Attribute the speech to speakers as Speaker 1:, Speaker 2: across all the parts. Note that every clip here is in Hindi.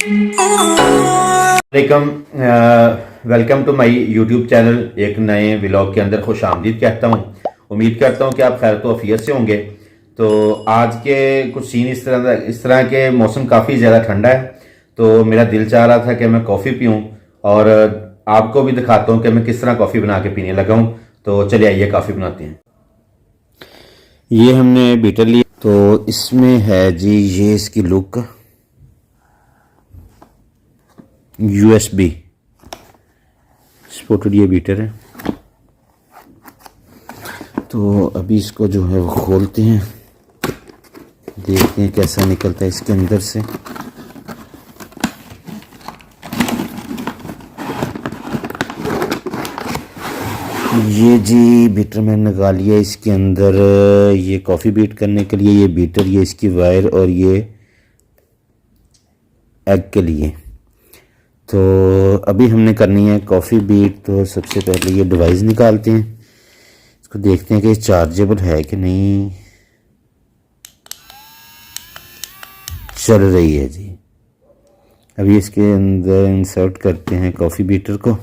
Speaker 1: वालेकुम, welcome to my YouTube channel. एक नए व्लॉग के अंदर खुश आमदीद कहता हूँ। उम्मीद करता हूँ कि आप खैर तो अफियत से होंगे। तो आज के कुछ सीन इस तरह के, मौसम काफ़ी ज़्यादा ठंडा है, तो मेरा दिल चाह रहा था कि मैं कॉफ़ी पीऊँ और आपको भी दिखाता हूँ कि मैं किस तरह कॉफ़ी बना के पीने लगा हूँ। तो चलिए आइए कॉफ़ी बनाते हैं। ये हमने बीटर लिया, तो इसमें है जी ये इसकी लुक, USB सपोर्टेड ये बीटर है। तो अभी इसको जो है वो खोलते हैं, देखते हैं कैसा निकलता है इसके अंदर से। ये जी बीटर मैंने लगा लिया इसके अंदर, ये कॉफ़ी बीट करने के लिए ये बीटर, ये इसकी वायर और ये एग के लिए। तो अभी हमने करनी है कॉफ़ी बीट। तो सबसे पहले ये डिवाइस निकालते हैं, इसको देखते हैं कि चार्जेबल है कि नहीं। चल रही है जी। अभी इसके अंदर इंसर्ट करते हैं कॉफ़ी बीटर को।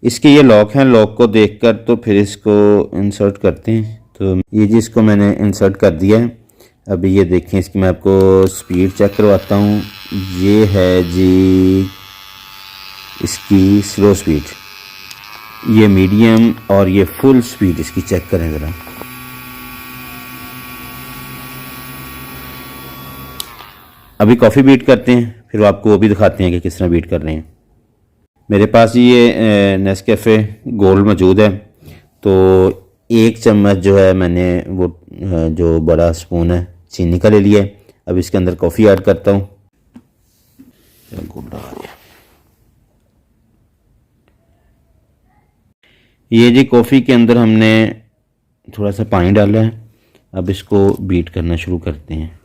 Speaker 1: इसके ये लॉक हैं, लॉक को देखकर तो फिर इसको इंसर्ट करते हैं। तो ये जी इसको मैंने इंसर्ट कर दिया है। अभी ये देखें, इसकी मैं आपको स्पीड चेक करवाता हूँ। ये है जी इसकी स्लो स्पीड, ये मीडियम और ये फुल स्पीड इसकी चेक करें ज़रा। अभी कॉफ़ी बीट करते हैं, फिर आपको वो भी दिखाते हैं कि किस तरह बीट कर रहे हैं। मेरे पास ये नेस्कैफ़े गोल्ड मौजूद है, तो 1 चम्मच जो है मैंने वो जो बड़ा स्पून है चीनी का ले लिया है। अब इसके अंदर कॉफ़ी ऐड करता हूँ। ये जी कॉफ़ी के अंदर हमने थोड़ा सा पानी डाला है। अब इसको बीट करना शुरू करते हैं।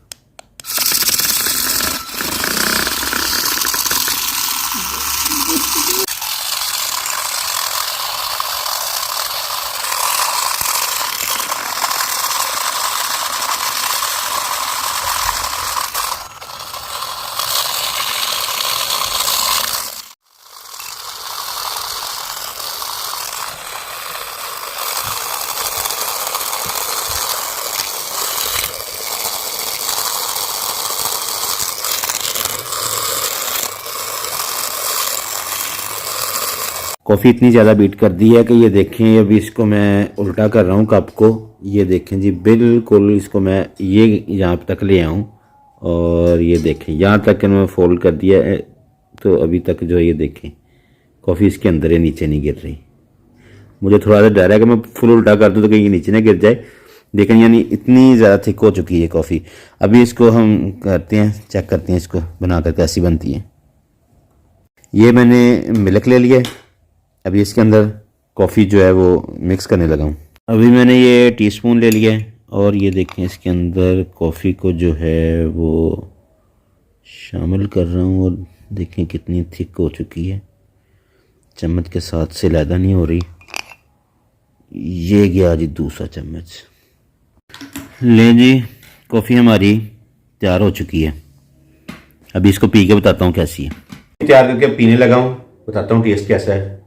Speaker 1: कॉफ़ी इतनी ज़्यादा बीट कर दी है कि ये देखें, अभी इसको मैं उल्टा कर रहा हूँ कप को। ये देखें जी, बिल्कुल इसको मैं ये यहाँ तक ले आऊँ और ये देखें यहाँ तक मैं फोल्ड कर दिया है। तो अभी तक जो ये देखें कॉफ़ी इसके अंदर है, नीचे नहीं गिर रही। मुझे थोड़ा सा डर है कि मैं फुल उल्टा कर दूँ तो कहीं नीचे ना गिर जाए, लेकिन यानी इतनी ज़्यादा थिक हो चुकी है कॉफ़ी। अभी इसको हम करते हैं, चेक करते हैं इसको बना कर कैसी बनती है। ये मैंने मिल्क ले लिया है। अभी इसके अंदर कॉफ़ी जो है वो मिक्स करने लगा हूँ। अभी मैंने ये टीस्पून ले लिया है और ये देखें इसके अंदर कॉफ़ी को जो है वो शामिल कर रहा हूँ और देखें कितनी थिक हो चुकी है, चम्मच के साथ से लैदा नहीं हो रही। ये गया जी दूसरा चम्मच। ले जी, कॉफ़ी हमारी तैयार हो चुकी है। अभी इसको पी के बताता हूँ कैसी है। तैयार करके पीने लगा हूँ, बताता हूँ टेस्ट कैसा है।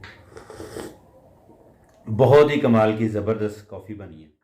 Speaker 1: बहुत ही कमाल की ज़बरदस्त कॉफ़ी बनी है।